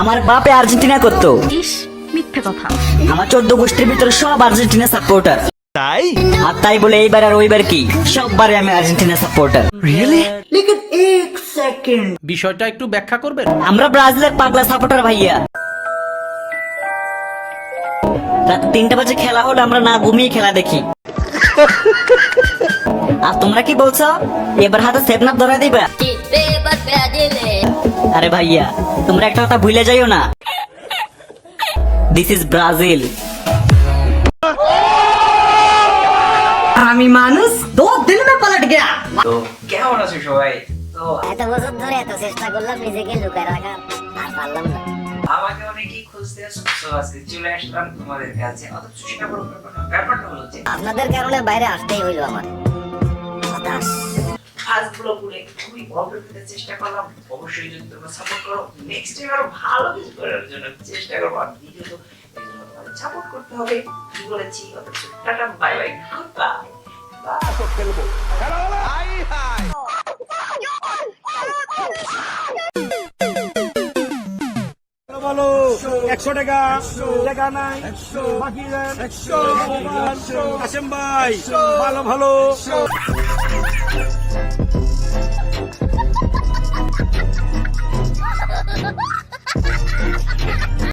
আমার বাপে আর্জেন্টিনা করতো। ইস, মিথ্যে কথা। আমার 14 গোষ্ঠীর ভিতরে সব আর্জেন্টিনা সাপোর্টার। তাই? আর তাই বলে এইবার আর ওইবার কি, সববারে আমি আর্জেন্টিনা সাপোর্টার। রিয়েলি? লেকিন এক সেকেন্ড, বিষয়টা একটু ব্যাখ্যা করবেন? আমরা ব্রাজিলের পাগলা সাপোর্টার ভাইয়া। রাত 3টা বাজে খেলা হলে আমরা না ঘুমিয়ে খেলা দেখি। আর তোমরা কি বলছো, এবার হাতে সেভনাপ ধরা দিবা? আরে ভাইয়া, তোমরা একটা কথা ভুলে যাইও না, দিস ইজ ব্রাজিল। আমি মানুষ 2 দিন মে পালট গয়া। তো কেমন আছো সবাই? তো এত বছর ধরে এত চেষ্টা করলাম নিজেকে লুকায় রাখার, আর পারলাম না। আমাকে অনেকেই খুঁজতে আসছে, আজকে চলে আসলাম তোমাদের কাছে। অথচ সেটা বড় ব্যাপারটা হলো যে আপনাদের কারণে বাইরে আসতেই হইলো আমার। হতাশ। কাজগুলো করে খুবই অল্প দিতে চেষ্টা করলাম। অবশ্যই যদি তোমরা সাপোর্ট করো, নেক্সট টাইম আরো ভালো কিছু করার জন্য চেষ্টা করবো। আর দ্বিতীয়ত সাপোর্ট করতে হবে, কি বলেছি। অথচ tata, bye bye, good bye. বলো 100 টাকা, টাকা নাই, বাকি দেন 100। আসেম ভাই, ভালো ভালো।